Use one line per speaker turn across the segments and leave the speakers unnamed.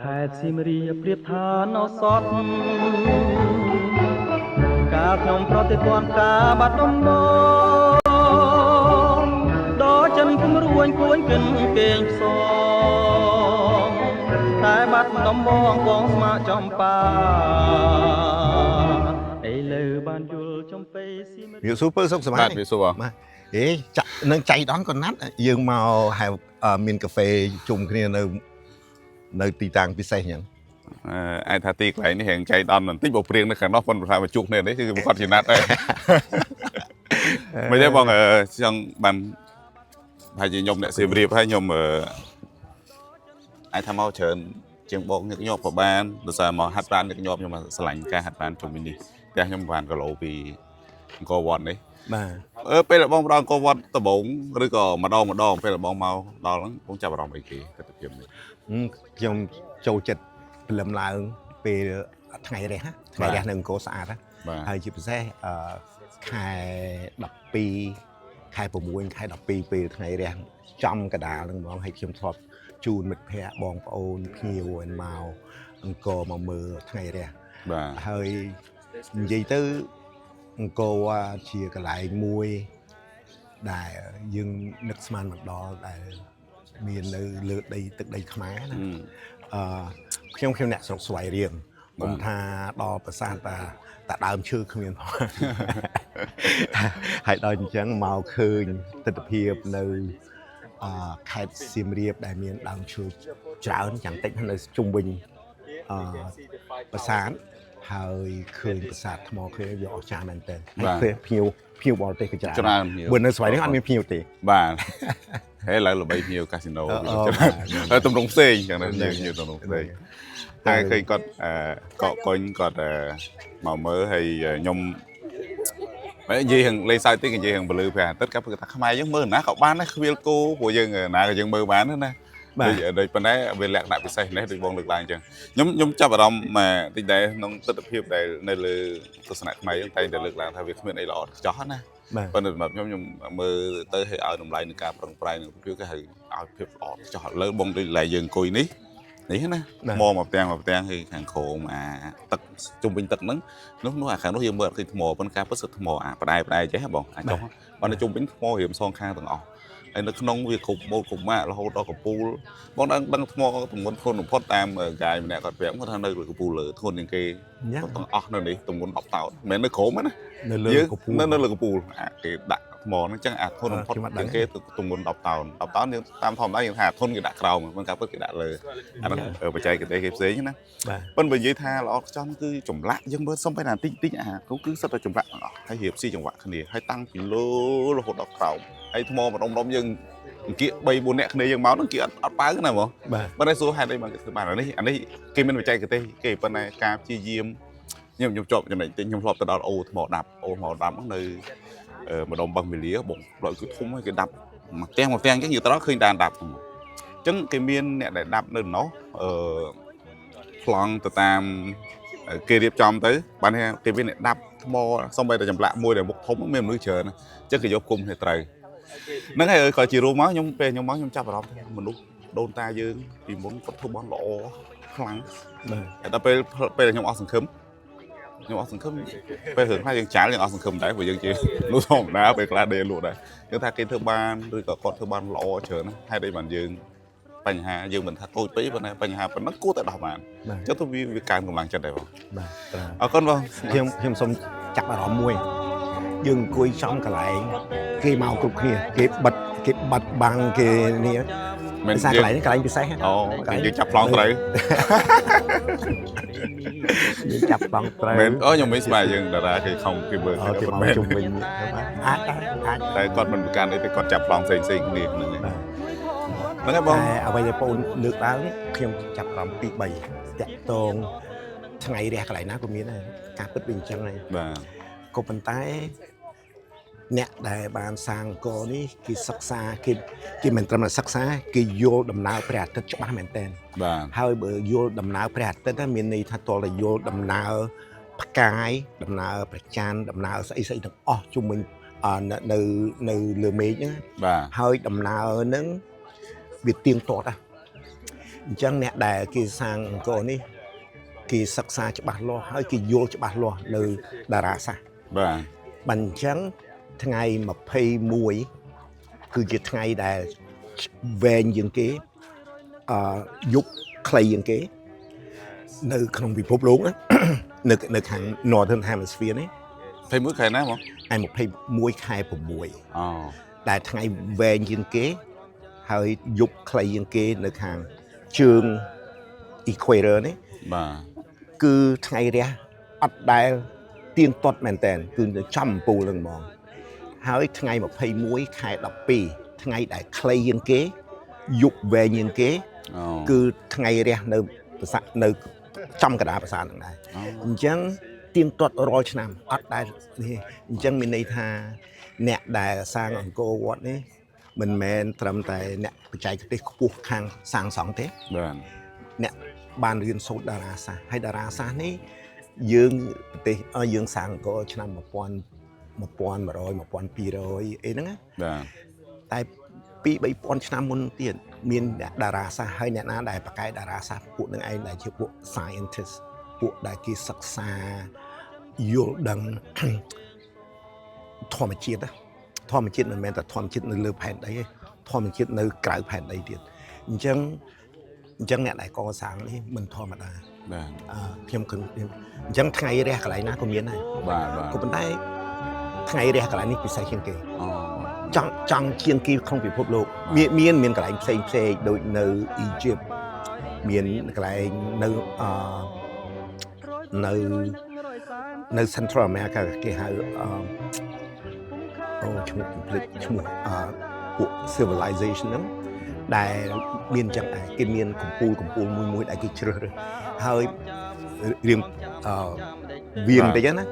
ខេត្តសៀមរាបប្រៀបថាណោះសតកាលខ្ញុំប្រតិទ័នការបាត់ដំបងដល់ចិនគំរួញគួនគិនគេងផ្សងតែបាត់ដំបងកងស្មាចំបាឥឡូវបានយល់ចំពេសៀមរាប
វាស៊ូពើសុកសមាបាទវាស៊ូបាទចាក់នឹងចៃដន្យក៏ណាត់យើងមកហៅមានកាហ្វេជុំគ្នានៅទីតាំងពិសេសអញ្ចឹង
អាចថាទីកន្លែងនេះរៀងចៃដន្យបន្តិចបើព្រៀងនៅខាងនោះប៉ុន្តែមកជួបគ្នានេះគឺគាត់ជាណាត់ហើយមិនទេបងចង់បានហើយខ្ញុំអ្នកសៀមរាបហើយខ្ញុំអាចថាមកច្រើនជាងបងញឹកញាប់ក៏បានដោយសារមកហាត់ប្រាណញឹកញាប់ខ្ញុំឆ្លាញ់ការហាត់ប្រាណជុំវិញនេះផ្ទះខ្ញុំបានគីឡូពីអង្គរវត្តនេះបាទពេលបងដល់អង្គរវត្តដំបងឬក៏ម្ដងពេលបងមកដល់ហ្នឹងបងចាប់អារម្មណ៍អីគេទស្សនវិជ្ជានេះ
ខ្ញុំចូលចិត្តព្រលឹមឡើងពេលថ្ងៃរះនៅអង្គរស្អាតហើយជាពិសេសខែ12ខែ6ខែ12ពេលថ្ងៃរះចំកដាលហ្នឹងហ្មងហើយខ្ញុំធ្លាប់ជូនមិត្តភ័ក្តិបងប្អូនភ្ញៀវមកអង្គរមកមើលថ្ងៃរះ
បាទ
ហើយនិយាយទៅអង្គរជាកន្លែងមួយដែលយើងនឹកស្មានមកដល់ដែលមាននៅលើដីទឹកដីខ្មែរណាខ្ញុំអ្នកស្រុកស្វាយរៀងខ្ញុំថាដល់ប្រាសាទតាដើមឈើគ្មានផងហើយដល់អញ្ចឹងមកឃើញទស្សនវិជ្ជានៅខេត្តសៀមរាបដែលមានដើមឈើច្រើនយ៉ាងតិចនៅជុំវិញប្រាសាទហើយឃើញប្រាសាទថ្មឃើញវាអស្ចារ្យមែនទែនហើយភ្ញៀវបរទេសក៏ច្រើនបើនៅស្វ័យនេះអត់មានភ្ញៀវទេ
បាទហើយឡើងល្បីភ្ញៀវកាស៊ីណូហើយទម្រង់ផ្សេងចឹងណាយើងញើទម្រង់ផ្សេងតែឃើញគាត់កកកុញគាត់មកមើលហើយខ្ញុំនិយាយហ្នឹងលេងសើចតិចនិយាយហ្នឹងពលឺព្រះអាទិត្យគាត់ថាខ្មែរយើងមើលណាក៏បានដែរខ្វៀលគោព្រោះយើងណាក៏យើងមើលបានណាដូចប៉ុណ្ណេះវាលក្ខណៈពិសេសនេះដូចបងលើកឡើងអញ្ចឹងខ្ញុំចាប់អារម្មណ៍តិចដែរក្នុងទស្សនវិជ្ជាដែលនៅលើទស្សនៈខ្មែរយើងតែងតែលើកឡើងថាវាគ្មានអីល្អចោះណាប៉ុន្តែសម្រាប់ខ្ញុំមើលទៅឲ្យតម្លៃនឹងការប្រឹងប្រែងនឹងវាគេហៅឲ្យភាពល្អចោះលើបងដូចឡើយយើងអង្គុយនេះណាថ្មមកផ្ទាំងគឺខាងក្រោមទឹកជុំវិញទឹកហ្នឹងនោះអាខាងនោះយើងមើលឃើញថ្មប៉ុន្តែការពិតគឺថ្មផ្ដែចេះបងអាចចុះបើនៅជុំវិញថ្មរៀមសងខាងទាំងអស់ហើយនៅក្នុងវាគ្រប់ម៉ូតគ្រប់ម៉ាករហូតដល់កពូលបងដឹងថ្មទម្ងន់ធន់បំផុតតាមកាយម្នាក់គាត់ប្រាប់គាត់ថានៅលើកពូលលើធន់ជាងគេទាំងអស់នៅនេះទម្ងន់10តោនមិនមែននៅក្រោមណា
នៅលើកពូល
នៅលើកពូលគេដាក់ថ្មហ្នឹងចឹងធន់បំផុតជាងគេទម្ងន់10តោនយើងតាមធម្មតាយើងថាធន់គេដាក់ក្រោមមិនការពិតគេដាក់លើអាហ្នឹងបច្ចេកទេសគេផ្សេងណាប៉ុន្តែនិយាយថាល្អខ្ចង់គឺចម្លាក់យើងមើលសុំបែរណាតិចគឺសិតតែចម្លាក់ទាំងអស់ហើយរៀបស៊ីចង្វាក់គ្នាហើយតាំងពីលើរហូតដល់ក្រោមហើយថ្មម្ដុំយើងអង្គៀក3 4នាក់គ្នាយើងមកហ្នឹងគេអត់ប៉ៅណាហ្មងប៉ុន្តែសួរហេតុអីបានគេធ្វើបានអានេះគេមានបច្ចេកទេសគេប៉ុន្តែការព្យាយាមខ្ញុំជាប់ចំណុចតិចខ្ញុំធ្លាប់ទៅដល់អូថ្មដាប់នៅម្ដុំបឹងមាលាបងដល់គឺធំហើយគេដាប់មកផ្ទាំងអញ្ចឹងយើងត្រង់ឃើញដានដាប់អញ្ចឹងគេមានអ្នកដែលដាប់នៅនោះប្លង់ទៅតាមគេរៀបចំទៅបានគេមានអ្នកដាប់ថ្មសំបីតែចម្លាក់មួយដែលមុខធំមានមនុស្សច្រើនអញ្ចឹងគេយកគុំគ្នាត្រូវហ្នឹងហើយក៏ជារួមមកខ្ញុំពេលខ្ញុំមកខ្ញុំចាប់អារម្មណ៍មនុស្សដូនតាយើងពីមុនគាត់ធ្វើបានល្អខ្លាំងតែដល់ពេលខ្ញុំអស់សង្ឃឹមពេលរឿងខ្លះយើងចាល់យើងអស់សង្ឃឹមដែរព្រោះយើងជានោះធម្មតាពេលខ្លះដេលលក់ដែរយើងថាគេធ្វើបានឬក៏គាត់ធ្វើបានល្អច្រើនហេតុអីបានយើងបញ្ហាយើងមិនថាតូចពេកប៉ុន្តែបញ្ហាប៉ុណ្ណឹងគួរតែដោះបានអញ្ចឹងទៅវាកើនកម្លាំងចិត្តដែរបង
បាទ
អរគុណបង
ខ្ញុំសូមចាប់អារម្មណ៍មួយយើងអង្គុយចំកន្លែងគេមកគ្រប់គ្នាគេបិទបាំងគេនេះ
មិន
សាកន្លែងនេះកន្លែងពិសេស
អូយើងចាប់ប្លង់ត្រូវ
យើងចាប់ប្លង់ត្រូវ
មែនខ្ញុំមិនស្មានយើងតារាគេខំគេមើល
គេមកជុំវិញអាច
តែគាត់មិនប្រកាន់អីទេគាត់ចាប់ប្លង់ផ្សេងគ្នាហ្នឹងហើយបង
អ្វីដែលបងលើកឡើងខ្ញុំចាប់អារម្មណ៍ពី3តាក់តងថ្ងៃរះកន្លែងណាក៏មានដែរការពិតវាអញ្ចឹងហើយ
បាទ
ក៏ប៉ុន្តែអ្នកដែលបានសាងអង្គរនេះគេសិក្សាគេមិនត្រឹមតែសិក្សាគេយល់ដំណើរព្រះអាទិត្យច្បាស់មែនទែន
បាទ
ហើយបើយល់ដំណើរព្រះអាទិត្យមានន័យថាតលតែយល់ដំណើរផ្កាយដំណើរព្រះច័ន្ទដំណើរស្អីទាំងអស់ជុំវិញនៅលើមេឃហ្នឹង
បាទ
ហើយដំណើរហ្នឹងវាទៀងទាត់ chẳng nè đại kỳ sang cô ní kỳ sắc xa cho bát lo hay kỳ vô cho bát lo nơi đà ra sa bằng chẳng ngày mà pay muối cứ cái ngày đại về những cái giúp clay những cái nơi không bị phốp luôn á nơi hàng Northern Hemisphere này
pay muối khai nè không
ai một pay muối khai của muối đại ngày về những cái hơi giúp clay những cái nơi hàng trường Equator này cứ ngày ra ở đây tiên tốt mền tèn cứ trăm pù lần mòn hơi ngày một pay muối khai đập pi ngày đại clay những cái dục về những cái cứ ngày ra nơi trong cái đáภาษา này chẳng tiên tốt rồi chứ nam ở đây chẳng mình đây tha nẹt đại sang ở cô vót này mình men trầm tại nẹt chạy cái cuộc hàng sang sóng thế nẹt ban riêng số đà ra sa hay đà ra sa này dương thì ở dương sang có chứ nam một pon mà pi rồi ấy đó tại pi bảy pon chứ nam muốn tiền miền đà ra sa hay nẹt ná đại bạc cái đà ra sa phụ những ai đại chịu phụ scientist phụ đại kỳ sắc xa yêu đằng thọ mà chết là menแต่thọ mà chết nơi lơ phèn đấy thọ mà chết nơi cãi phèn đấy tiền chẳng nẹt đại có sáng đấy mình thọ mà đà phim cần chẳng ngày ra cái này nó có miền này có bên đây ngày ra cái nàyนี่ sai khiên kỳ chẳng khiên kỳ không bị phốp lục miền cái này xây đội nơi Egypt miền cái này nơi Central America cái hai chung bộ civilization đó đại miền chẳng ai cái miền cùng pù mùi đại cái chưa rồi hơi riêng viên đấy á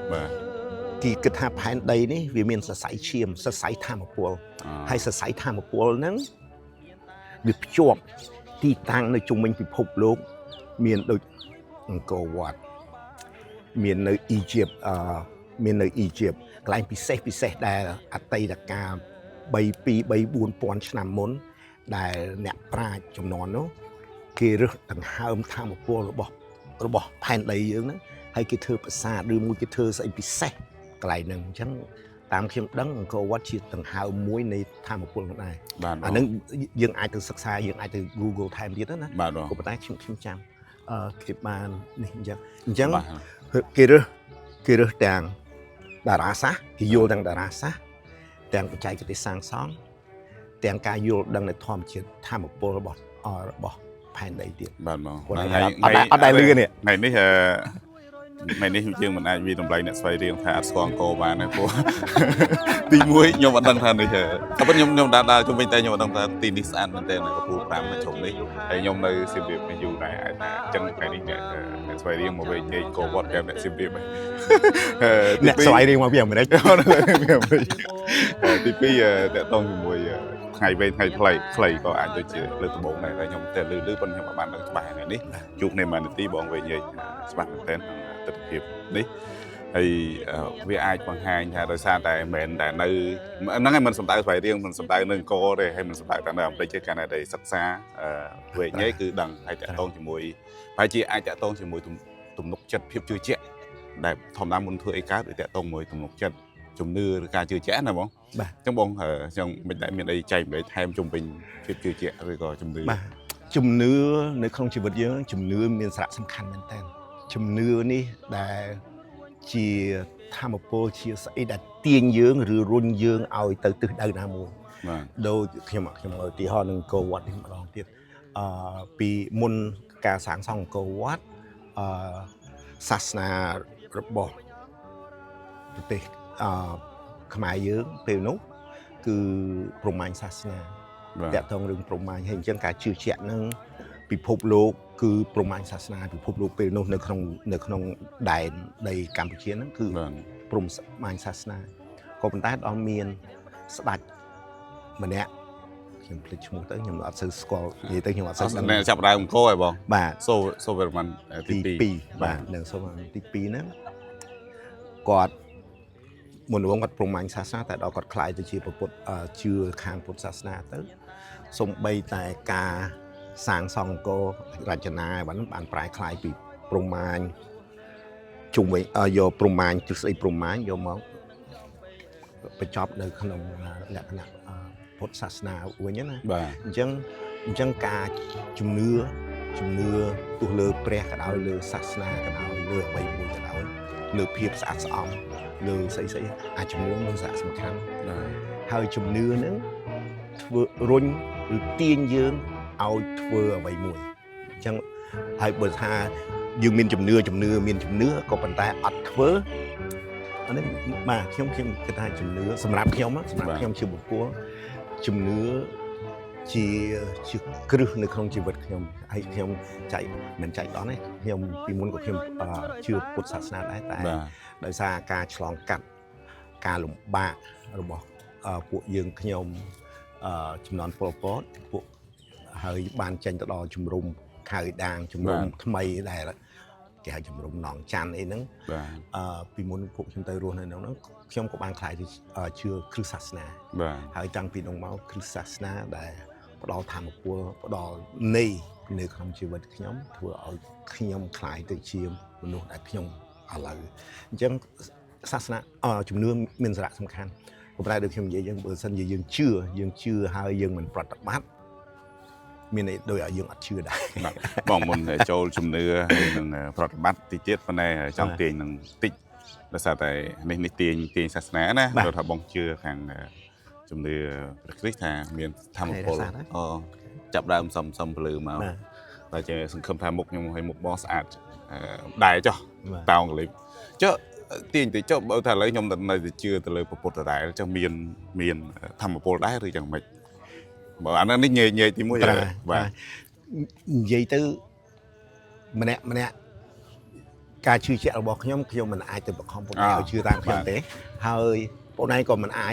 thì cái tháp hai đây này vì miền sẽ sải chiêm sẽ sải tham một pù hay sẽ sải tham một pù nắng được chọnที่ตั้งในจุ่มเป็นพิภพโลกเมียนโดยอังกอร์วัดเมียนในอียิปต์เมียนในอียิปต์กลายพิเศษได้อัตติดกาใบปีใบบุญปอนชนามมนได้เนื้อปลาจำนวนเนาะคือเรื่องต่างหากทางพวกเราบอกแผ่นใดอย่างนั้นให้กิเธอภาษาหรือมูกิเธอใส่พิเศษกลายหนึ่งฉันตามเข้มดังก็วัดชีต่างหากมวยในทางพวกเราได้อันนั้นยังไอตัวศึกษายังไอตัว Google ไทม์ดีนั่นนะก็ไปได้เข้มจำเก็บมานี่ยังคือเรื่องแต่งดาราซะที่โยดังดาราซะแต่งปัจจัยกิจสร้างซ้อนแต่งการโยดังในทอมเชียทำพวกเราบอกภายในเดียวเอาได้เรื่องเนี่ย
ไงนี่ngày nay chương mình ai vì đồng lấy nè xoay riêng thà song cô bà này cô tí muối nhom vẫn đang than đấy chứ các bạn nhom đa chúng mình tay nhom đang than tin đi ăn mình tên này có phụ làm mà chồng đấy hay nhom nơi xem việc mình dù này ai là chân ngày nay nè xoay riêng một về nhảy cô vót kèm nè xem việc này
nè xoay riêng mà bây giờ mình đấy
thì bây giờ để tông mùi ngày về ngày play có ai tôi chỉ lên từ bộ này là nhom tên lư bên nhom bạn đang bài này đi chụp này mà tí bọn về nhảy bạn tên tình hiệp đi thì với ai bằng hai nhà đời xa tại mền tại nơi nói mình sắm tay phải riêng mình sắm tay nơi cô đây hay mình sắm tay tại nơi đây chơi cái này đầy sắc xa về nhé cứ đằng hay chạy tôn chỉ mùi phải chỉ ai chạy tôn chỉ mùi tụm nục chật phiêu chưa chết để thòng nam muốn thuê cá để chạy tôn mùi tụm nục chật chùm nưa cá chưa chết này bông trong bông trong mình đại miền đây chạy để thêm chùm bình phiêu chưa chết rồi còn
chùm nưa nếu không chỉ vật dưỡng chùm nưa miền sạ sầm khăn bên tên chùm nưa ní đã chỉ tham một bộ chia sẻ đã tiên dưỡng rồi run dưỡng ao từ đời nam mùa đâu khi mà ở tí họ đừng câu quát đi mà đón tiếp vì môn cả sáng xong câu quát sasna bỏ thì khai dưỡng từ nút cứ Roman sasna để thông đường Roman hình chân cả chữ chuyện nâng bị phục lụcคือประมาณศาสนาพิภพโลกเป็นในขนมได้ในกัมพูชีนั่นคือประมาณศาสนาก็เป็นแต่ดอมเมียนสดัดเหมือนเนี้ยยังผลิตชั่วโมงตั้งยังอัดซื้อสกอลยี่ตั้งยังอัดซื้อ
เนี่ยจับได้ผมโก้ไอ้บอ
บ่า
โซเวอร์มัน
ปีบ่าหนึ่งโซเวอร์มันปีนั้นกอดมนุษย์วัดประมาณศาสนาแต่เรากอดคลายจะชื่อประพุทธชื่อข้างพุทธศาสนาตั้งสมใบแต่กา sang song cô ra chân ai vẫn bàn phải khai bị prom man chung với vô prom man chút xây prom man vô máuไปจอบในขนมลักษณะพุทธศาสนาไว้เนี่ยนะจังการจุ่มเนื้อตัวเลือเปรี้ยกระดาวเลือศาสนากระดาวเลือใบบุญกระดาวเลือเพียบสะอาดสะอาดเลือใสอาจุ่มเนื้อมันสำคัญให้จุ่มเนื้อนั้นรุ่นหรือเตียนยืนเอาทั่วใบบุญจังให้เปิดหายืมมีจุ่มเนื้อมีจุ่มเนื้อก็เป็นแต่อัดทั่วอันนี้มาเขี้ยมกระต่ายจุ่มเนื้อสำหรับเขี้ยมชื่อบุกกัวจุ่มเนื้อชีกรึในของชีวิตเขี้ยมให้เขี้ยมใจเหมือนใจตอนนี้เขี้ยมปีมุนกับเขี้ยมชื่อพุทธศาสนาได้แต่โดยสาการฉลองกัดการหลงบ้าเราบอกพวกยืงเขี้ยมจุ่มนอนโปรโพสพวกเฮยบานเจนตลอดจุ่มรุมขายด่างจุ่มรุมทำไมได้ละแกจุ่มรุมหนองจันเองนั้นปีมุนพวกเขี้ยมเตยรวนในนั้นเขี้ยมกับบางคลายที่เชื่อคริสต์ศาสนาหายจังปีนองเมาคริสต์ศาสนาได้เราทำกับเราในคำชีวิตขยมทั่วเอาขยมคลายตัวเชียมมนุษย์ได้ขยมอะไรจังศาสนาจุ่มเนื้อมีสาระสำคัญผมได้โดยขยมยังเบอร์สันยังเชื่อหายังมันปฏิบัติมีในโดยยังอัดเชื่อได้
บองมันโจจุ่มเนื้อมันปฏิบัติติเจ็ดวันนี้จังเตียงนั่งติดภาษาไทยในเตียงศาสนานะเราทำบองเชื่อทางจุ่มเนื้อคริสต์นะมีทำโพลจับได้ซ้ำเปลือมาเราจะสังคมทำมุกยังให้มุกบอสอาดได้จ้ะตาวเลยเจ้าเตียงติเจ้าเอาแต่เลยยมแต่ในติเชื่อแต่เลยปกติได้เจ้ามีนทำโพลได้หรือจังไม่บอกอันนั้นนี่เงยที่มุ่งอย่างไรว่า
เงยตื้อมันเนี่ยการชื่อเจ้าบอกขยมมันอายแต่บอกของพวกเราชื่อร่างขยมเตะเฮ้ยพวกนั้นก็มันอา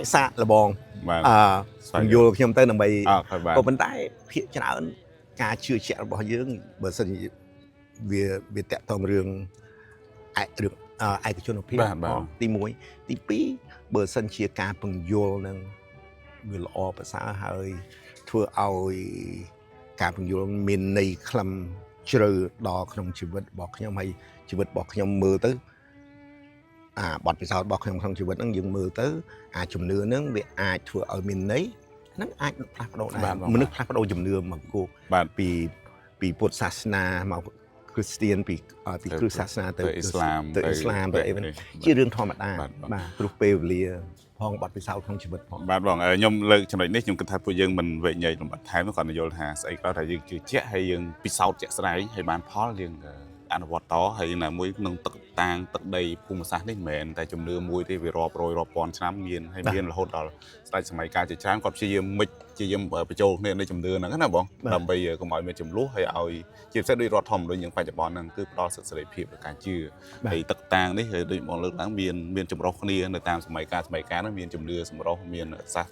ยซาละบองโยขยมเตะหนึ่งใบก็เป็นได้เพี้ยชนะการชื่อเจ้าบอกเยอะเบอร์สันเวียแตะตองเรื่องไอ้กระชนพี่ตีมวยตีปีเบอร์สันเชียการปังโยนึงเวลาภาษาเฮ้ยทั่วเอาการปังโยมีในคลำเชื่อดอกขนมชีวิตบอกขยมให้ชีวิตบอกขยมมือตื้อบอดไปสาวบอกขยมขนมชีวิตนั่งยืมมือตื้จุ่มเนื้อนั่งเวียทั่วเอามีในนั่งพลักโดนมันนึกพลักโดนจุ่มเนื้อมากูปีพุทธศาสนามาคริสเตียนปีคริสต์ศาสนาเตออิสลามเตอเอเวนชื่อเรื่องธรรมดามาปลุกเปรย์เลียพองบัดไปสาวของชีวิตพอง
บัดบอกยมเลยจังไรนี่ยมกระทำพวกยังมันเวทใหญ่ลงบัดท้ายเมื่อก่อนโยนหาใส่ก็แต่ยังคือเจ๊ให้ยังปีสาวเจ๊สไลด์ให้บ้านพ่อเลี้ยงอันวัดต่อให้น่ะมวยนึงตักใดภูมิศาสตร์ได้เหม็นแต่จุ่มเนื้อมวยที่ไปรอปอนช้ำเย็นให้เย็นเราโหดต่อสไตล์สมัยการจะช้ำกับเชี่ยมิเชี่ยไปโจเนี่ยในจุ่มเนื้อนั่นก็น่ะบอกทำไปก็หมายเป็นจุ่มลูกให้เอาจีบเส้นด้วยรอทอมโดยยังไปจับบอลนั่นคือรอเสด็จเพียบการชื่อให้ตักต่างนี่ให้โดยมองเลือกหลังเมียนจุ่มรอคนนี้ในตามสมัยการนั้นเมียนจุ่มเนื้อสมัยรอเมียนศา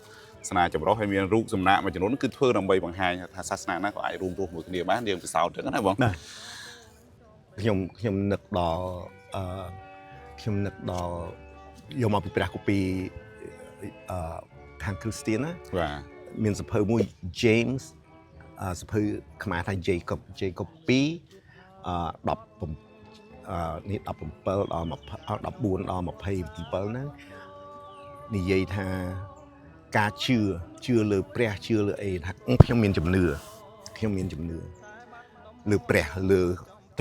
สนาจุ่มรอให้เมียนรูปสมณะมาจากโน้นคือเพื่อนำไปบางไฮศาสนานั้นก็ไอ้รวมมือคนเดียวบ้านเดียวไปสาวถึงก็น่ะบอก
ខ្ញុំនឹកដល់យកមកពីព្រះគម្ពីរខាងគ្រីស្ទៀនណាមានសភៅមួយ James សភៅខ្មែរថា Jacob 2 17នេះ17ដល់14ដល់27ហ្នឹងនិយាយថាការជឿលើព្រះជឿលើអីថាខ្ញុំមានជំនឿលើព្រះលើ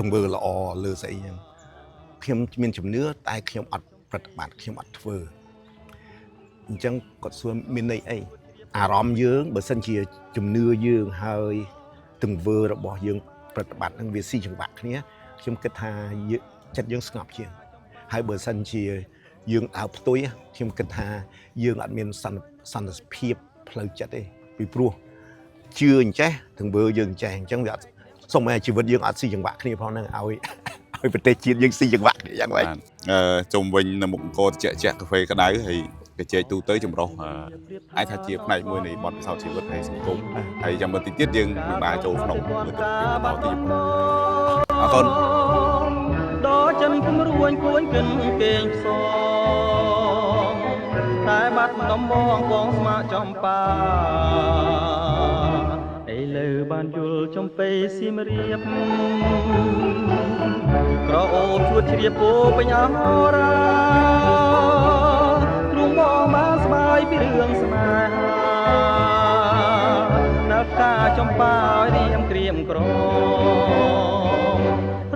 ទង្វើល្អលើស្អីហ្នឹងខ្ញុំមានជំនឿតែខ្ញុំអត់ប្រតិបត្តិខ្ញុំអត់ធ្វើអញ្ចឹងគាត់សួរមានន័យអីអារម្មណ៍យើងបើសិនជាជំនឿយើងហើយទង្វើរបស់យើងប្រតិបត្តិនឹងវាស៊ីចង្វាក់គ្នាខ្ញុំគិតថាចិត្តយើងស្ងប់ជាងហើយបើសិនជាយើងអើផ្ទុយខ្ញុំគិតថាយើងអត់មានសន្តិភាពផ្លូវចិត្តទេពីព្រោះជឿអញ្ចេះទង្វើយើងអញ្ចេះអញ្ចឹងវាសូមឲ្យជីវិតយើងអត់ស៊ីចង្វាក់គ្នាផងហ្នឹងឲ្យប្រទេសជាតិយើងស៊ីចង្វាក់គ្នាយ៉ាងម៉េច
ជុំវិញនៅមុខអង្គរជាកាហ្វេក្តៅហើយកញ្ចែកទូទៅចម្រុះអាចថាជាផ្នែកមួយនៃបទពិសោធន៍ជីវិតនៃសង្គមហើយចាំមើលតិចទៀតយើងនឹងដើរចូលក្នុងមើលទៅបន្តទៀតអរគុណ
ដល់ចិនគំរួញគួនកិនគេងផ្សងតែបាត់ដំបងកងស្មាចំបាឥឡូវ បានយល់ចំបៃសៀមរាបក្រអូបជួតជ្រាបពោពេញអរាទ្រុងបងបានស្បាយពីរឿងស្នេហានៅការចំបាឲ្យរៀមក្រៀមក្រ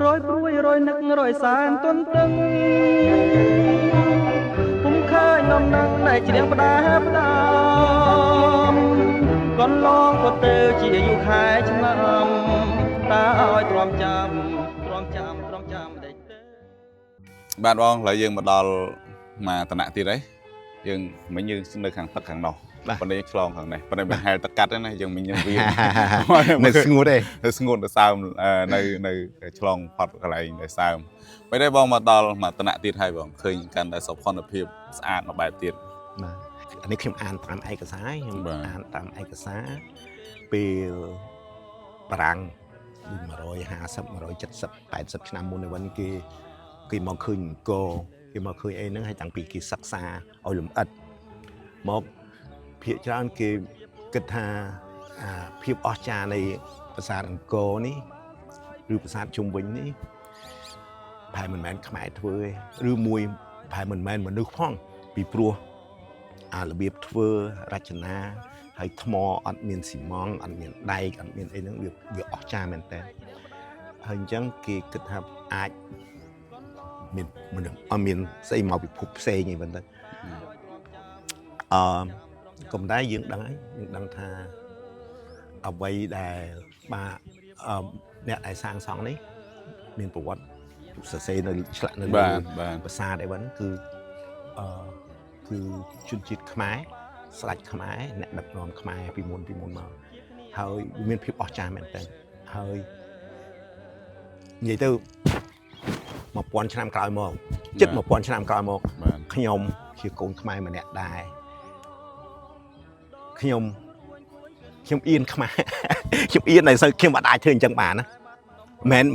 រយព្រួយរយនឹករយសានទន្ទឹងពុំឃើញនំនឹងតែជ្រៀងផ្ដាផ្ដាំកន្លងក៏ទៅជាយូរខែឆ្នាំតើឲ្យទ្រាំចាំដេចទៅ
បាទបងឡើយយើងមកដល់មកតំណទៀតហើយយើងមិញយើងនៅខាងទឹកខាងនោះប៉ុន្តែឆ្លងខាងនេះប៉ុន្តែមិនហែលទឹកកាត់ទេណាយើងមិញយើងវា
នៅស្ងួតទេ
នៅស្ងួតទៅសើមនៅឆ្លងផុតកន្លែងនៅសើមពេលនេះបងមកដល់មកតំណទៀតហើយបងឃើញកាន់តែសុខភាពស្អាតមួយបែបទៀត
បាទអានេះខ្ញុំអានតាមឯកសារខ្ញុំអានតាមឯកសារពេលបារាំង150 170 80ឆ្នាំមុននេះវិញគេមកឃើញអង្គរគេមកឃើញអីហ្នឹងហើយតាំងពីគេសិក្សាឲ្យលម្អិតមកភាគច្រើនគេគិតថាភាពអស្ចារ្យនៃប្រាសាទអង្គរនេះឬប្រាសាទជុំវិញនេះប្រហែលមិនមែនខ្មែរធ្វើទេឬមួយប្រហែលមិនមែនមនុស្សផងពីព្រោះរបៀបធ្វើរចនាហើយថ្មអត់មានស៊ីម៉ង់អត់មានដែកអត់មានអីហ្នឹងវាអស្ចារ្យមែនតើហើយអញ្ចឹងគេគិតថាអាចមានមនុស្សអត់មានស្អីមកពិភពផ្សេងអីប៉ុណ្ណឹងក៏មិនដែរយើងដឹងហើយយើងដឹងថាអ្វីដែលបាទអ្នកដែលសាងសង់នេះមានប្រវត្តិសរសេរនៅឆ្លាក់នៅប្រាសាទអីហ្នឹងគឺជនជាតិខ្មែរស្ដេចខ្មែរអ្នកដឹកនាំខ្មែរពីមុនមកហើយមានភាពអស្ចារ្យមែនតើហើយនិយាយទៅ1000ឆ្នាំក្រោយមកជិត1000ឆ្នាំក្រោយមកខ្ញុំជាកូនខ្មែរម្នាក់ដែរខ្ញុំអៀនខ្មែរខ្ញុំអៀនតែសូវខ្ញុំអាចធ្វើអញ្ចឹងបានណា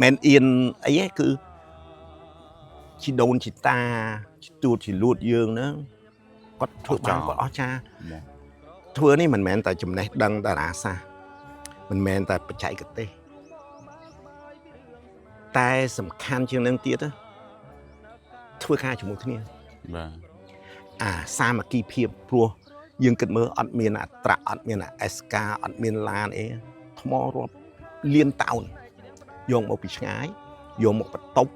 មិនអៀនអីទេគឺជីដូនជីតាទួតជីលួតយើងហ្នឹងគាត់ធ្វើបានគាត់អស្ចារ្យធ្វើនេះមិនមែនតែចំណេះដឹងតារាសាស្ត្រមិនមែនតែបច្ចេកទេសតែសំខាន់ជាងនឹងទៀតធ្វើការជាមួយគ្នាបាទសាមគ្គីភាពព្រោះយើងគិតមើលអត់មានអត្រាអត់មានអេសកាអត់មានឡានអីថ្មរាប់លានតោនយកមកពីឆ្ងាយយកមកបន្ទប់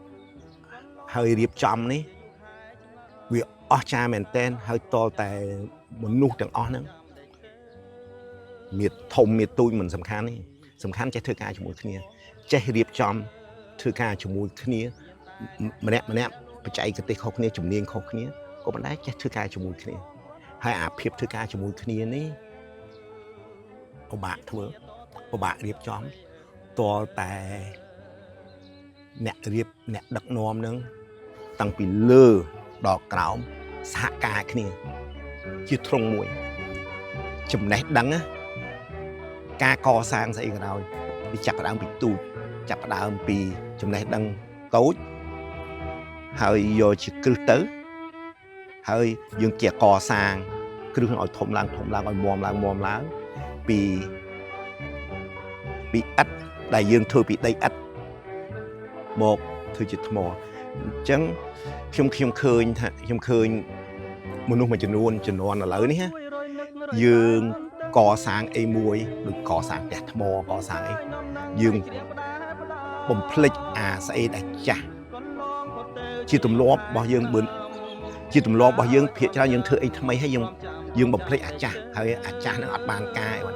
ហើយរៀបចំនេះវាអស្ចារ្យមែនតើហើយតលតែមនុស្សទាំងអស់ហ្នឹងមានធំមានទូចមិនសំខាន់ទេសំខាន់ចេះធ្វើការជាមួយគ្នាចេះរៀបចំធ្វើការជាមួយគ្នាម្នាក់បច្ចេកទេសខុសគ្នាជំនាញខុសគ្នាក៏ប៉ុន្តែចេះធ្វើការជាមួយគ្នាហើយអាភាពធ្វើការជាមួយគ្នានេះពិបាកធ្វើពិបាករៀបចំតលតែអ្នករៀបអ្នកដឹកនាំនឹងតាំងពីលើដល់ក្រោមសហការគ្នាជាទ្រង់មួយចំណេះដឹងការកសាងស្អីក៏ដោយវាចាប់ផ្ដើមពីទូចចាប់ផ្ដើមពីចំណេះដឹងតូចហើយយកជាគ្រឹះទៅហើយយើងជាកសាងគ្រឹះឲ្យធំឡើងឲ្យមាំឡើងពីឥដ្ឋដែលយើងធ្វើពីដីឥដ្ឋមកធ្វើជាថ្មអញ្ចឹងខ្ញុំឃើញថាខ្ញុំឃើញមនុស្សមួយចំនួនឥឡូវនេះយើងកសាងអីមួយដូចកសាងផ្ទះថ្មកសាងអីយើងបំភ្លេចអាស្អីដែលចាស់ជាទម្លាប់របស់យើងជាទម្លាប់របស់យើងភាគច្រើនយើងធ្វើអីថ្មីហើយយើងបំភ្លេចអាចាស់ហើយអាចាស់នឹងអត់បានការអី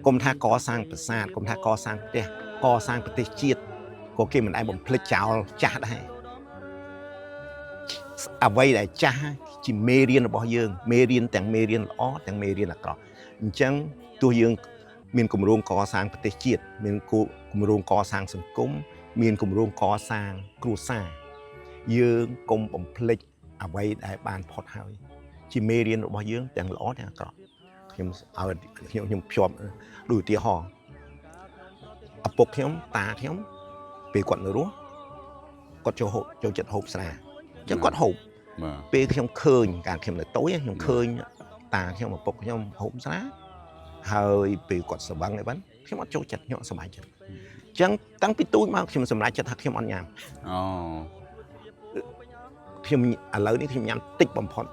គុំថាកសាងប្រាសាទគុំថាកសាងផ្ទះកសាងប្រទេសជាតិក៏គេមិនអាចបំភ្លេចចោលចាស់ដែរអ្វីដែលចាស់ជាមេរៀនរបស់យើងមេរៀនទាំងមេរៀនល្អទាំងមេរៀនអាក្រក់អញ្ចឹងទោះយើងមានគម្រោងកសាងប្រទេសជាតិមានគម្រោងកសាងសង្គមមានគម្រោងកសាងគ្រួសារយើងកុំបំភ្លេចអ្វីដែលបានផុតហើយជាមេរៀនរបស់យើងទាំងល្អទាំងអាក្រក់ខ្ញុំភ្ជាប់ដូចឧទាហរណ៍ឪពុកខ្ញុំតាខ្ញុំពេលគាត់នៅរស់គាត់ចូលចិត្តហូបស្រាអញ្ចឹងគាត់ហូបពេលខ្ញុំឃើញការខ្ញុំនៅតូចខ្ញុំឃើញតាខ្ញុំឪពុកខ្ញុំហូបស្រាហើយពេលគាត់ស្វឹងអីបាន ខ្ញុំអត់ចូលចិត្តខ្ញុំអត់សប្បាយចិត្តអញ្ចឹងតាំងពីទូចមកខ្ញុំសម្រេចចិត្តថាខ្ញុំអត់ញ៉ាំអូខ្ញុំឥឡូវនេះខ្ញុំញ៉ាំតិចបំផុត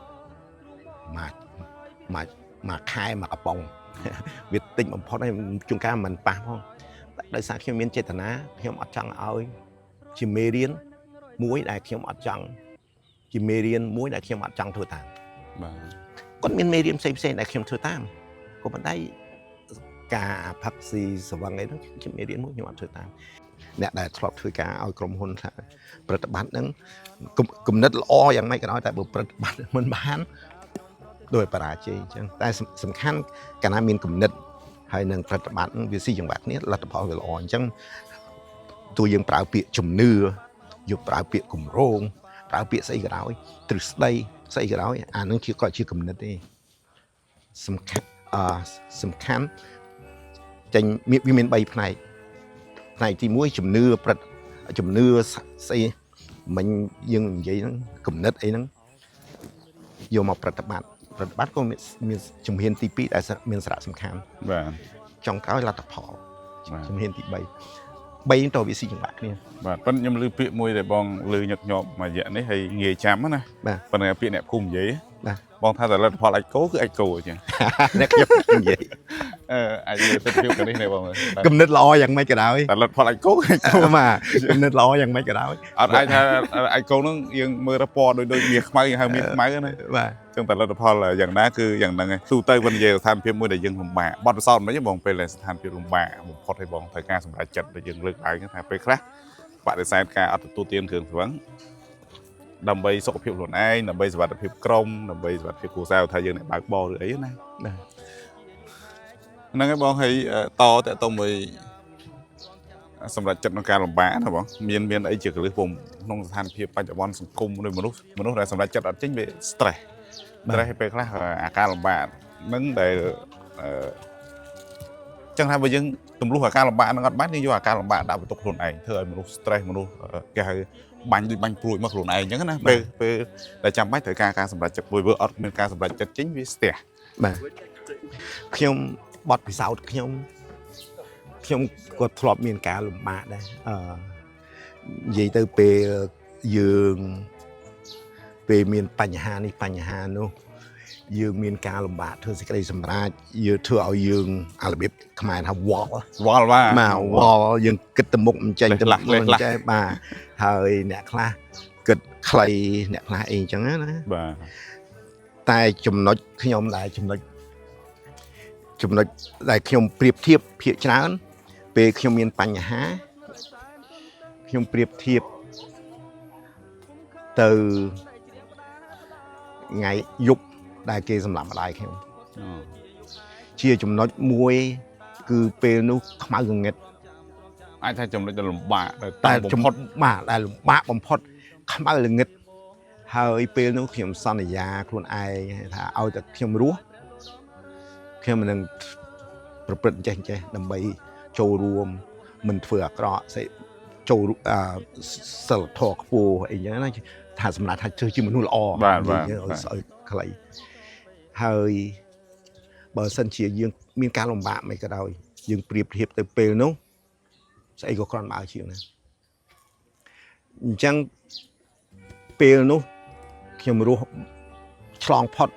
មកខែមកកំប៉ុងវាតិចបំផុតហើយជួនកាលមិនប៉ះផងដោយសារខ្ញុំមានចេតនាខ្ញុំអត់ចង់ឲ្យជាមេរៀនមួយដែលខ្ញុំអត់ចង់ជាមេរៀនមួយដែលខ្ញុំអត់ចង់ធ្វើតាមបាទគាត់មានមេរៀនផ្សេងដែលខ្ញុំធ្វើតាមក៏ប៉ុន្តែការផឹកស៊ីសវឹងអីហ្នឹងជាមេរៀនមួយខ្ញុំអត់ធ្វើតាមអ្នកដែលធ្លាប់ធ្វើការឲ្យក្រុមហ៊ុនថាប្រតិបត្តិហ្នឹងគំនិតល្អយ៉ាងម៉េចក៏ដោយតែបើប្រតិបត្តិមិនបានដោយបរាជ័យអញ្ចឹងតែសំខាន់កាលណាមានគំនិតហើយនឹងប្រតិបត្តិវាស៊ីចង្វាក់គ្នាលទ្ធផលវាល្អអញ្ចឹងទោះយើងប្រើពាក្យជំនឿយកប្រើពាក្យគម្រោងប្រើពាក្យស្អីក៏ដោយទ្រឹស្ដីស្អីក៏ដោយអានឹងជាគាត់ជាគំនិតទេសំខាន់ចេញវាមាន3ផ្នែកទី1ជំនឿជំនឿស្អីមិញយើងនិយាយហ្នឹងគំនិតអីហ្នឹងយកមកប្រតិបត្តិក៏មានជំហានទី2ដែលមានសារៈសំខាន់បាទចុងក្រោយលទ្ធផលជំហានទី3តើវាស៊ីចង្វាក់គ្នាបាទប៉ុន្តែខ្ញុំឮពាក្យមួយដែលបងឮញឹកញាប់មួយរយៈនេះហើយងាយចាំណាប៉ុន្តែពាក្យអ្នកភូមិនិយាយបាទបងថាតែលទ្ធផលអាចគោគឺអាចគោអញ្ចឹងអ្នកខ្ញុំនិយាយអាចនិយាយទៅភាពกันនេះនេះបងគំនិតល្អយ៉ាងម៉េចក៏ដោយតែលទ្ធផលអាចគោបាទគំនិតល្អយ៉ាងម៉េចក៏ដោយអត់អាចថាអាចគោនឹងយើងមើលរពណ៌ដូចមាសខ្មៅយើងហៅមាសខ្មៅណាបាទអញ្ចឹងតែលទ្ធផលយ៉ាងណាគឺយ៉ាងហ្នឹងឯងទូទៅវិញនិយាយស្ថានភាពមួយដែលយើងលំបាកបទពិសោធន៍មិនហ្នឹងបងពេលដែលស្ថានភាពលំបាកបំផុតឲ្យបងត្រូវការសម្រេចចិត្តដែលយើងលើកឡើងថាពេលខ្លះបដិសេធការអត់ទទួលទានគ្រឿងស្រវឹងដើម្បីសុខភាពខ្លួនឯងដើម្បីសុវត្ថិភាពក្រុមដើម្បីសុវត្ថិភាពគ្រួសារថាយើងអ្នកបើកបរឬអីណាហ្នឹងហើយបងហើយតទៅមួយសម្រាប់ចិត្តក្នុងការលំបាកណាបងមានអីជាកលឹះបងក្នុងស្ថានភាពបច្ចុប្បន្នសង្គមនៃមនុស្សដែលសម្រាប់ចិត្តអត់ចេញវា stress ឲ្យពេលខ្លះអាការលំបាកហ្នឹងដែលចឹងថាបើយើងទម្លុះអាការលំបាកហ្នឹងអត់បានយើងយកអាការលំបាកដាក់បន្ទុកខ្លួនឯងធ្វើឲ្យមនុស្ស stress មនុស្សគេហៅបាញ់ព្រួយមកខ្លួនឯងអញ្ចឹងណាពេលដែលចាំបាច់ត្រូវការសម្រេចចិត្តមួយវាអត់មានការសម្រេចចិត្តចេញវាស្ទះបាទខ្ញុំបត់ពិសោធន៍ខ្ញុំគាត់ធ្លាប់មានការលំបាកដែរនិយាយទៅពេលយើងពេលមានបញ្ហានេះបញ្ហានោះយើងមានការលំបាកធ្វើសេចក្តីសម្រេចយើងធ្វើឲ្យយើងអារបៀបខ្មែរថាវល់បាទយើងគិតទៅមុខមិនចេញទៅមិនចេះបាទហើយអ្នកខ្លះគិតខ្លីអ្នកខ្លះអីអញ្ចឹងណាបាទតែចំណុចខ្ញុំដែលចំណុចដែលខ្ញុំប្រៀបធៀបភាគច្រើនពេលខ្ញុំមានបញ្ហាខ្ញុំប្រៀបធៀបទៅថ្ងៃយប់ដែលគេសម្លាប់ម្ដាយខ្ញុំជាចំណុចមួយគឺពេលនោះខ្មៅងងឹតអាចថាចំណុចដែលលំបាកតែបំផុតបាទដែលលំបាកបំផុតខ្មៅងឹតហើយពេលនោះខ្ញុំសន្យាខ្លួនឯងថាឲ្យតែខ្ញុំរស់ខ្ញុំនឹងប្រព្រឹត្តចេះដើម្បីចូលរួមមិនធ្វើអាក្រក់ចូលសិលធម៌ខ្ពស់អីចឹងណាថាសម្រាប់ថាជាមនុស្សល្អបាទឲ្យខ្លីហើយបើសិនជាយើងមានការលំបាកមិនក៏ដោយយើងប្រៀបធៀបទៅពេលនោះស្អីក៏គ្រាន់បើជាងណាអញ្ចឹងពេលនោះខ្ញុំរស់ឆ្លងផុត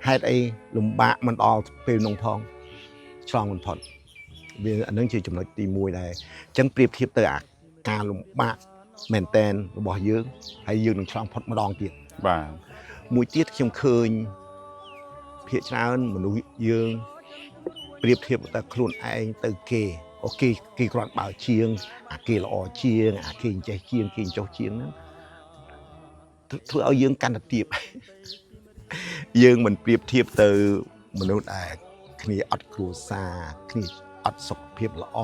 ហេតុអីលំបាកមិនដល់ពេលនោះផងឆ្លងមិនផុតវាអានឹងជាចំណុចទី1ដែរអញ្ចឹងប្រៀបធៀបទៅអាការលំបាកមែនតែនរបស់យើងហើយយើងនឹងឆ្លងផុតម្ដងទៀតបាទមួយទៀតខ្ញុំឃើញភាគច្រើនមនុស្សយើងប្រៀបធៀបតែខ្លួនឯងទៅគេអូគេគ្រាន់បើជាងអាគេល្អជាងអាគេចេះជាងគេចុះជាងហ្នឹងធ្វើឲ្យយើងកាន់តែទៀបយើងមិនប្រៀបធៀបទៅមនុស្សដែលគ្នាអត់គ្រួសារគ្នាអត់សុខភាពល្អ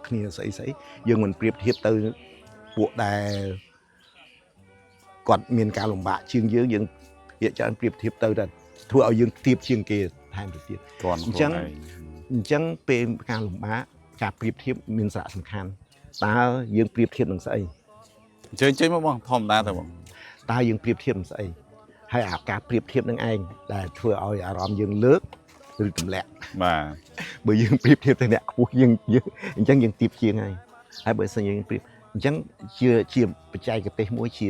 គ្នាស្អីយើងមិនប្រៀបធៀបទៅពួកដែលគាត់មានការលំបាកជាងយើងភាគច្រើនប្រៀបធៀបទៅតែធ្វើឲ្យយើងទៀបជាងគេថែមទៅទៀតអញ្ចឹងពេលការលំបាកការប្រៀបធៀបមានសារៈសំខាន់តើយើងប្រៀបធៀបនឹងស្អីចេញមកបងធម្មតាទៅបងតើយើងប្រៀបធៀបនឹងស្អីហើយអាការប្រៀបធៀបនឹងឯងដែលធ្វើឲ្យអារម្មណ៍យើងលើក ឬទម្លាក់
បាទ
បើយើងប្រៀបធៀបទៅអ្នកខ្ពស់យើងអញ្ចឹងយើងទៀបជាងហើយបើសិនយើងប្រៀបអញ្ចឹងជាបច្ចេកទេសមួយជា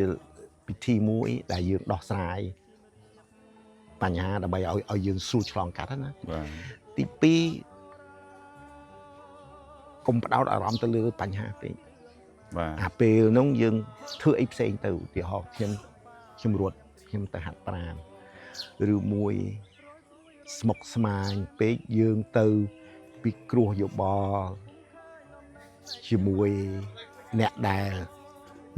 ពិធីមួយដែលយើងដោះស្រាយបញ្ហាដើម្បីឲ្យយើងស្រួលឆ្លងកាត់ណា
បាទ
ទី2កុំផ្ដោតអារម្មណ៍ទៅលើបញ្ហាពេក
បាទ
អាពេលហ្នឹងយើងធ្វើអីផ្សេងទៅឧទាហរណ៍ខ្ញុំរត់ខ្ញុំទៅហាត់ប្រាណឬមួយស្មុកស្មាញពេកយើងទៅពិគ្រោះយោបល់ជាមួយអ្នកដែល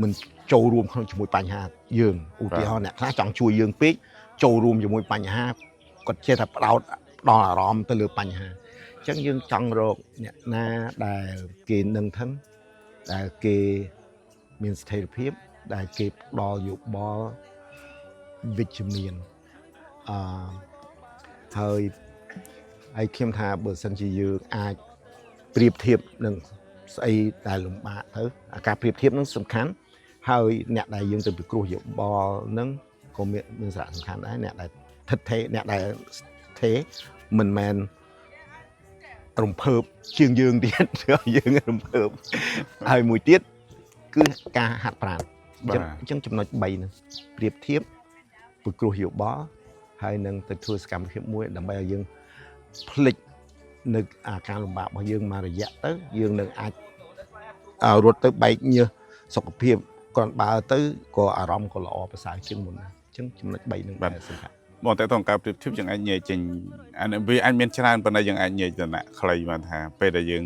មិនចូលរួមក្នុងជាមួយបញ្ហាយើងឧទាហរណ៍អ្នកខ្លះចង់ជួយយើងពេកចូលរួមជាមួយបញ្ហាគាត់ចេះតែផ្ដោតដល់អារម្មណ៍ទៅលើបញ្ហាអញ្ចឹងយើងចង់រកអ្នកណាដែលគេនឹងថឹងដែលគេមានស្ថិរភាពដែលគេផ្ដល់យោបល់វិជ្ជមានហើយខ្ញុំថាបើសិនជាយើងអាចប្រៀបធៀបនឹងស្អីដែលលំបាកទៅការប្រៀបធៀបនឹងសំខាន់ហើយអ្នកដែលយើងទៅពិគ្រោះយោបល់នឹងក៏មានសារៈសំខាន់ដែរអ្នកដែលថិតថេរអ្នកដែលថេរមិនមែនរំភើបជាងយើងទៀតយើងរំភើបហើយមួយទៀតគឺការហាត់ប្រាណអញ្ចឹងចំណុច3ហ្នឹងប្រៀបធៀបពិគ្រោះយោបល់ហើយនឹងទៅធ្វើសកម្មភាពមួយដើម្បីឲ្យយើងភ្លេចនៅការលំបាករបស់យើងមករយៈទៅយើងនឹងអាចរត់ទៅបែកញើសសុខភាពគ្រាន់បើទៅក៏អារម្មណ៍ក៏ល្អប្រសើរជាងមុនដែរអញ្ចឹងចំណុច3ហ្នឹងបាទសំខាន់
បងតែต้องការប្រៀបធៀបយើងអាចញែកចេញវាអាចមានច្រើនប៉ុន្តែយើងអាចញែកទៅណាខ្លីមកថាពេលដែលយើង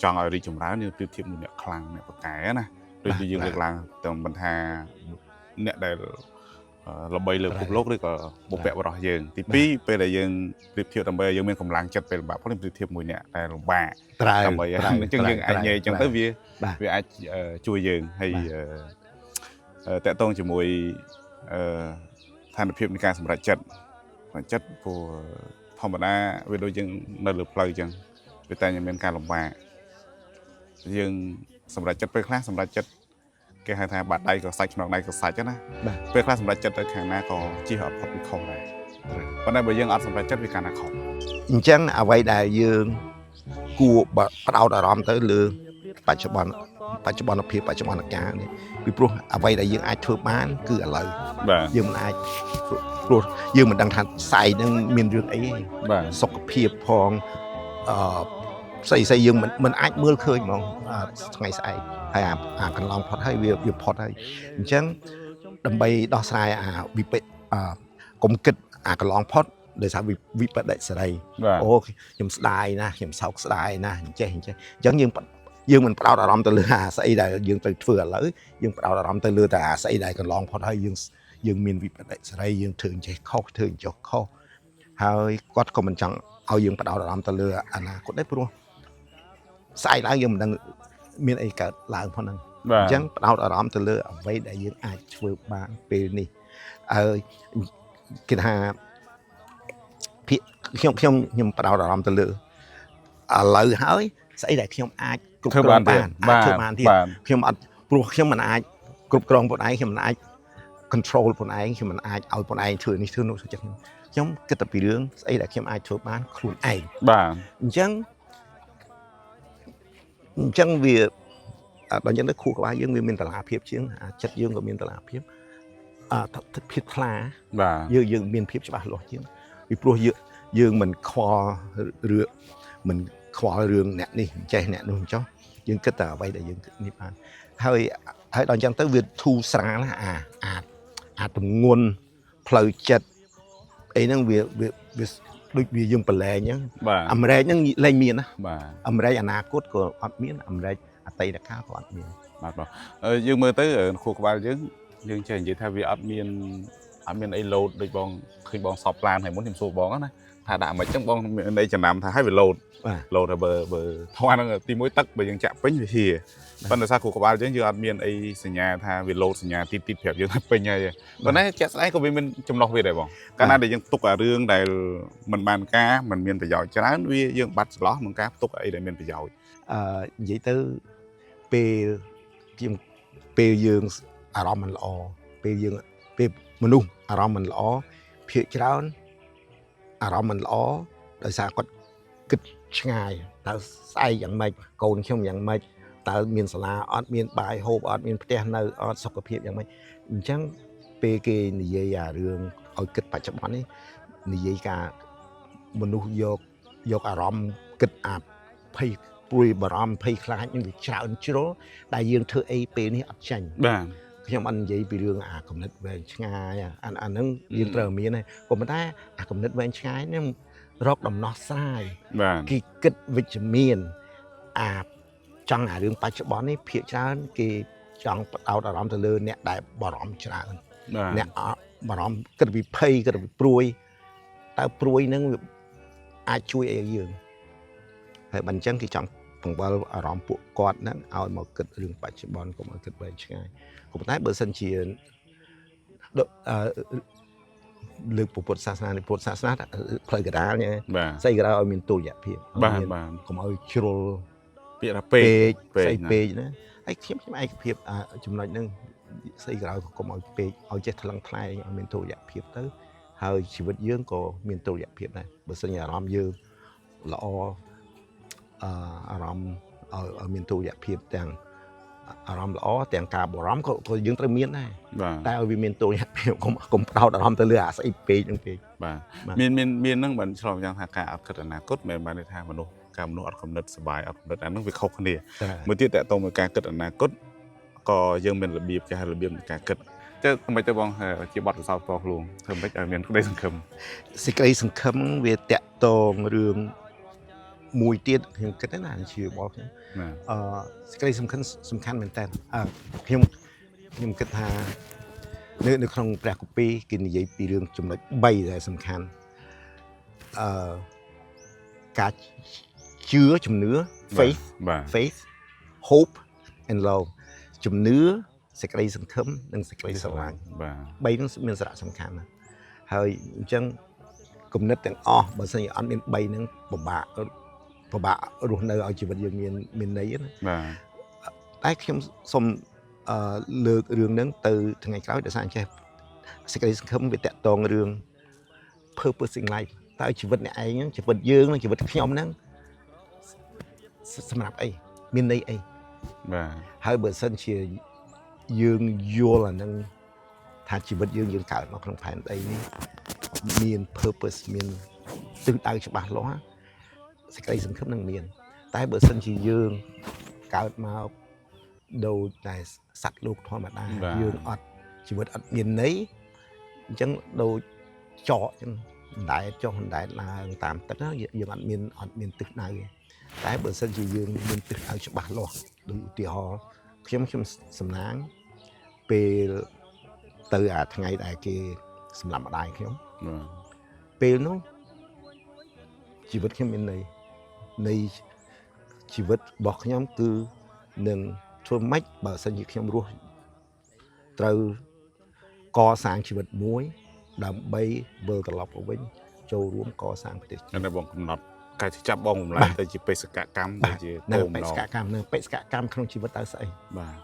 ចង់ឲ្យរីកចម្រើនយើងប្រៀបធៀបមួយអ្នកខ្លាំងអ្នកបកកែណាដូចជាយើងលើកឡើងទៅមិនថាអ្នកដែលល្បីលើពិភពលោកឬក៏បុព្វបុរសយើងទី2ពេលដែលយើងប្រៀបធៀបដើម្បីឲ្យយើងមានកម្លាំងចិត្តពេលលំបាកព្រោះប្រៀបធៀបមួយអ្នកដែលលំបាកដើម្បីអញ្ចឹងយើងអាចញែកអញ្ចឹងទៅវាអាចជួយយើងហើយតកតងជាមួយស្ថានភាពនៃការសម្រេចចិត្តព្រោះធម្មតាវាដូចយើងនៅលើផ្លូវអញ្ចឹងវាតែមានការលំបាកយើងសម្រេចចិត្តពេលខ្លះសម្រេចចិត្តគេហៅថាបាត់ដៃក៏សាច់ខ្នងដៃក៏សាច់ណាពេលខ្លះសម្រេចចិត្តទៅខាងណាក៏ជិះអត់ផុតពីខុសដែរប៉ុន្តែបើយើងអត់សម្រេចចិត្តវាកាន់តែខុស
អញ្ចឹងអ្វីដែលយើងគួរផ្ដោតអារម្មណ៍ទៅលើបច្ចុប្បន្នភាពបច្ចុប្បន្នកាលនេះពីព្រោះអ្វីដែលយើងអាចធ្វើបានគឺឥឡូវយើងមិនអាចព្រោះយើងមិនដឹងថាផ្សាយនឹងមានរឿងអីទេសុខភាពផងផ្សេងយើងមិនអាចមើលឃើញហ្មងថ្ងៃស្អែកហើយអាកន្លងផុតហើយវាផុតហើយអញ្ចឹងដើម្បីដោះស្រាយកុំគិតអាកន្លងផុតដោយសារវិបត្តិសេរីអូខ្ញុំស្ដាយណាស់ខ្ញុំសោកស្ដាយណាស់អញ្ចឹងអញ្ចឹងយើងមិនផ្ដោតអារម្មណ៍ទៅលើអាស្អីដែលយើងទៅធ្វើឥឡូវយើងផ្ដោតអារម្មណ៍ទៅលើតែអាស្អីដែលកន្លងផុតហើយយើងមានវិបត្តិសេរីយើងធ្វើអញ្ចេះខុសធ្វើអញ្ចោះខុសហើយគាត់ក៏មិនចង់ឲ្យយើងផ្ដោតអារម្មណ៍ទៅលើអនាគតដែរព្រោះស្អែកឡើងយើងមិនដឹងមានអីកើតឡើងផងហ្នឹងអញ្ចឹងផ្ដោតអារម្មណ៍ទៅលើអ្វីដែលយើងអាចធ្វើបានពេលនេះហើយគេថាខ្ញុំផ្ដោតអារម្មណ៍ទៅលើឥឡូវហើយស្អីដែលខ្ញុំអាចគ្រប់គ្រងបានធ្វើបានទៀតខ្ញុំអត់ព្រោះខ្ញុំមិនអាចគ្រប់គ្រងខ្លួនឯងខ្ញុំមិនអាច control ខ្លួនឯងខ្ញុំមិនអាចឲ្យខ្លួនឯងធ្វើនេះធ្វើនោះចិត្តខ្ញុំគិតតែពីរឿងស្អីដែលខ្ញុំអាចធ្វើបានខ្លួនឯង
បាទ
អញ្ចឹងវាដល់យ៉ាងទៅខួរក្បាលយើងវាមានតម្លាភាពជាងចិត្តយើងក៏មានតម្លាភាពភាពថ្លា
បាទ
យើងមានភាពច្បាស់លាស់ជាងពីព្រោះយើងមិនខ្វល់រឿងអ្នកនេះចេះអ្នកនោះចុះយើងគិតតែអ្វីដែលយើងនេះបានហើយដល់យ៉ាងទៅវាធូរស្រាលអាទម្ងន់ផ្លូវចិត្តអីហ្នឹងវាដូចវាយើងប្រឡែងអញ្ចឹងអាមេរិកហ្នឹងលែងមានណាអាមេរិកអនាគតក៏អត់មានអាមេរិកអតីតកាលក៏អត់មាន
បាទយើងមើលទៅខួរក្បាលយើងចេះនិយាយថាវាអត់មានអីលោតដូចបងឃើញបងសពឡានហើយមុនខ្ញុំសួរបងណាថាដាក់មិនអញ្ចឹងបងមានន័យចំណាំថាឲ្យវាលោតទៅបើធំហ្នឹងទី1ទឹកបើយើងចាក់ពេញវាហៀប៉ុន្តែសារខួរក្បាលយើងអត់មានអីសញ្ញាថាវាលោតសញ្ញាទីប្រាប់យើងថាពេញហើយប៉ុន្តែជាក់ស្ដែងក៏វាមានចំណុះវាដែរបងកាលណាដែលយើងទុកអារឿងដែលមិនបានការមិនមានប្រយោជន៍ច្រើនវាយើងបាត់ចន្លោះក្នុងការទុកអីដែលមានប្រយោជន៍
និយាយទៅពេលយើងអារម្មណ៍មិនល្អពេលមនុស្សអារម្មណ៍មិនល្អភាគច្រើនអារម្មណ៍មិនល្អ ដោយសារគាត់គិតឆ្ងាយតើស្អែកយ៉ាងម៉េចកូនខ្ញុំយ៉ាងម៉េចតើមានសាលាអត់មានបាយហូបអត់មានផ្ទះនៅអត់សុខភាពយ៉ាងម៉េចអញ្ចឹងពេលគេនិយាយអារឿងឲ្យគិតបច្ចុប្បន្ននេះនិយាយការមនុស្សយកអារម្មណ៍គិតអាភ័យព្រួយបារម្ភភ័យខ្លាចនឹងវាច្រើនជ្រុលដែលយើងធ្វើអីពេលនេះអត់ចាញ់
បាទ
ខ្ញុំអត់និយាយពីរឿងអាកំណត់វែងឆ្ងាយអាហ្នឹងយើងត្រូវមានហើយក៏ប៉ុន្តែអាកំណត់វែងឆ្ងាយហ្នឹងរកដំណោះស្រាយ
បាទ
គេគិតវិជ្ជមានចង់អារឿងបច្ចុប្បន្ននេះភាគច្រើនគេចង់បដោតអារម្មណ៍ទៅលើអ្នកដែលបារម្ភច្រើនអ្នកបារម្ភគិតពីភ័យគិតពីព្រួយតើព្រួយហ្នឹងវាអាចជួយអីយើងហើយបើអញ្ចឹងគេចង់បង្វិលអារម្មណ៍ពួកគាត់ហ្នឹងឲ្យមកគិតរឿងបច្ចុប្បន្នកុំឲ្យគិតវែងឆ្ងាយក៏ប៉ុន្តែបើសិនជាលើកពុទ្ធសាសនានេះពុទ្ធសាសនាផ្លូវកណ្ដាលហ្នឹងស្អីក៏ដោយឲ្យមានតុល្យភាព
បាទ
កុំឲ្យជ្រុល
ពាក្យថាពេក
ស្អីពេកណាហើយខ្ញុំឯកភាពចំណុចហ្នឹងស្អីក៏ដោយកុំឲ្យពេកឲ្យចេះថ្លឹងថ្លែងឲ្យមានតុល្យភាពទៅហើយជីវិតយើងក៏មានតុល្យភាពដែរបើសិនជាអារម្មណ៍យើងល្អអារម្មណ៍ឲ្យមានតុល្យភាពទាំងអារម្មណ៍ល្អទាំងការបារម្ភក៏យើងត្រូវមានដែរតែឲ្យវាមានតុល្យភាពកុំផ្ដោតអារម្មណ៍ទៅលើអាស្អីពេកហ្នឹងពេក
បាទមានហ្នឹងបានឆ្លងយ៉ាងថាការអត់គិតអនាគតមិនបានថាមនុស្សអត់កំណត់សុបាយអត់កំណត់អាហ្នឹងវាខុសគ្នាមួយទៀតតើតើមកការគិតអនាគតក៏យើងមានរបៀបគេហៅរបៀបនៃការគិតតែមិនទៅបងជាបទពិសោធន៍ផ្ទាល់ខ្លួនធ្វើម៉េចឲ្យមានក្តីសង្ឃឹម
សេចក្តីសង្ឃឹមវាតាក់ទងរឿងមួយទៀតខ្ញុំគិតណាជាបលខ្ញុំសេចក្តីសំខាន់មែនតើខ្ញុំគិតថានៅក្នុងព្រះគម្ពីរគេនិយាយពីរឿងចំណុច3ដែលសំខាន់ការជឿជំនឿ faith hope and love ជំនឿសេចក្តីសង្ឃឹមនិងសេចក្តីស្រឡាញ់3ហ្នឹងមានសារៈសំខាន់ណាស់ហើយអញ្ចឹងគំនិតទាំងអស់បើសិនជាអត់មាន3ហ្នឹងពិបាករស់នៅឲ្យជីវិតយើងមានន័យណាតែខ្ញុំសូមលើករឿងហ្នឹងទៅថ្ងៃក្រោយដោយសារអញ្ចេះសេចក្តីសង្ឃឹមវាតាក់ទងរឿង purpose in life តើជីវិតអ្នកឯងហ្នឹងជីវិតយើងនិងជីវិតខ្ញុំហ្នឹងសម្រាប់អីមានន័យអី
បាទ
ហើយបើសិនជាយើងយល់អាហ្នឹងថាជីវិតយើងកើតមកក្នុងផែនដីនេះមាន purpose មានទិសដៅច្បាស់លាស់សេចក្តីសង្ឃឹមនឹងមានតែបើសិនជាយើងកើតមកដូចតែសត្វលោកធម្មតាយើងអត់ជីវិតអត់មានន័យអញ្ចឹងដូចចកអញ្ចឹងដែលចុះដែលឡើងតាមទឹកយើងអត់មានទិសដៅទេតែបើសិនជាយើងមានទិសដៅច្បាស់លាស់ដូចឧទាហរណ៍ខ្ញុំសំណាងពេលទៅអាថ្ងៃដែលគេសម្លាប់ម្ដាយខ្ញុំពេលនោះជីវិតខ្ញុំមាននៃជីវិតរបស់ខ្ញុំគឺនឹងធ្វើម៉េចបើសិនជាខ្ញុំរស់ត្រូវកសាងជីវិតមួយដើម្បីវិលត្រឡប់មកវិញចូលរួមកសាងប្រទេសជាតិ
នៅបងកំណត់ការចាប់បងម្ល៉េះទៅជាបេសកកម្មទៅជា
គោលបេសកកម្មក្នុងជីវិតតើស្អី
បាទ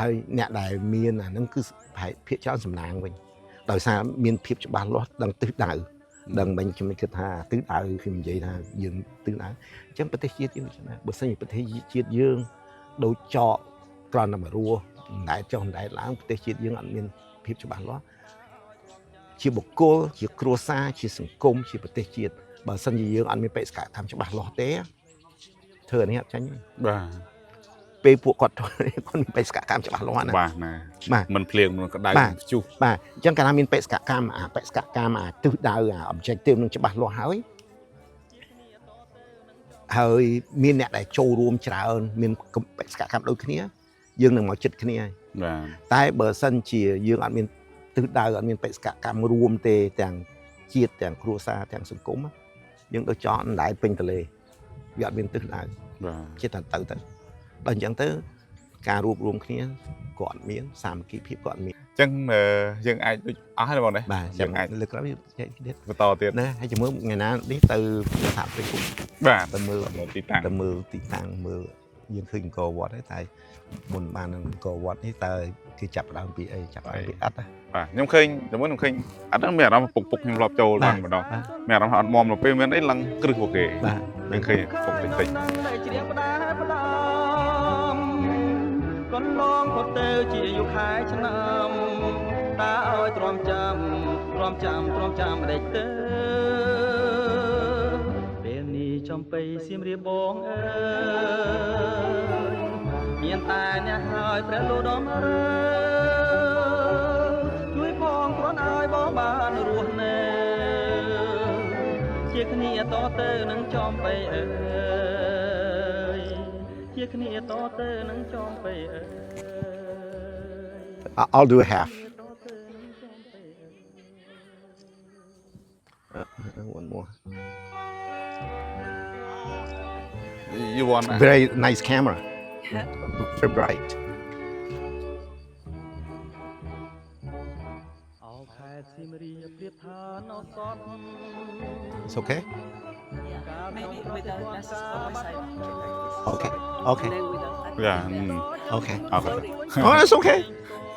ហើយអ្នកដែលមានអាហ្នឹងគឺភាគច្រើនសំណាងវិញដោយសារមានភាពច្បាស់លាស់ដឹងទិសដៅដឹងមិញខ្ញុំគិតថាទិសដៅខ្ញុំនិយាយថាយើងទិសដៅអញ្ចឹងប្រទេសជាតិយើងចឹងដែរបើសិនជាប្រទេសជាតិយើងដូចចកក្រណមរស់ដែលចុះដែលឡើងប្រទេសជាតិយើងអត់មានភាពច្បាស់លាស់ជាបុគ្គលជាគ្រួសារជាសង្គមជាប្រទេសជាតិបើសិនជាយើងអត់មានបេសកកម្មច្បាស់លាស់ទេធ្វើនេះអត់ចាញ់
បាទ
ពេលពួកគាត់មានបេសកកម្មច្បាស់លាស់ណា
បាទមិនភ្លៀងមិនក្តៅព្យុះ
បាទអញ្ចឹងកាលណាមានបេសកកម្មបេសកកម្មទិសដៅobjective នឹងច្បាស់លាស់ហើយមានអ្នកដែលចូលរួមច្រើនមានបេសកកម្មដូចគ្នាយើងនឹងមកចិត្តគ្នាហើយ
បាទ
តែបើសិនជាយើងអត់មានទិសដៅអត់មានបេសកកម្មរួមទេទាំងជាតិទាំងគ្រួសារទាំងសង្គមយើងដូចចោលអណ្ដែតពេញទលេវាអត់មានទិសដៅ
បាទ
ចិត្តទៅដល់អញ្ចឹងទៅការរួបរวมគ្នាក៏អត់មានសាមគ្គីភាពក៏អត់មាន
អញ្ចឹងយើងអាចដូចអស់ហើយបងណា
បាទយើងអាចលើកក្រោយ
បន្តទៀត
ណាហើយជាមួយថ្ងៃណានេះទៅថាពេញគុំ
បាទ
ទៅមើល
ទីតាំង
ទៅមើលទីតាំងមើល យើងឃើញអង្គរវត្តតែមុនបានអង្គរវត្តនេះតើគេចាប់ដើមពីអីចាប់ដើមពីអត់ណា
បាទខ្ញុំឃើញតែមុនខ្ញុំឃើញអត់ហ្នឹងមានអារម្មណ៍ពុកខ្ញុំធ្លាប់ចូលឡើងម្ដងមានអារម្មណ៍អត់មុំទៅពេលមានអីឡើងគ្រឹះពួកគេបាទខ្ញុំឃើញពុកតិចតិច
ច្រៀងផ្ដាផ្ដាំកន្លងក៏ទៅជាយុខែឆ្នាំតើឲ្យទ្រាំចាំដេចទៅពេលនេះចំបៃសៀមរាបបងអើយមានតែអ្នកហើយព្រះលោដំរើជួយផងគ្រាន់ឲ្យបងបានរស់នៅជាគ្នាតទៅនឹងចំបៃអើយជាគ្នាតទៅនឹងចំបៃអើយ
I'll do a half one more
you want
very nice camera very bright
អោខេត្តសៀមរាបប្រៀបថាណោសត
it's okay
Maybe without glasses on my side.
okay okay
No, without that.
yeah
okay
okay
oh that's okay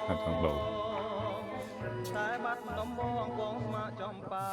អត់ต้องលោ
តែបាត់ដំបងបងមកចំបា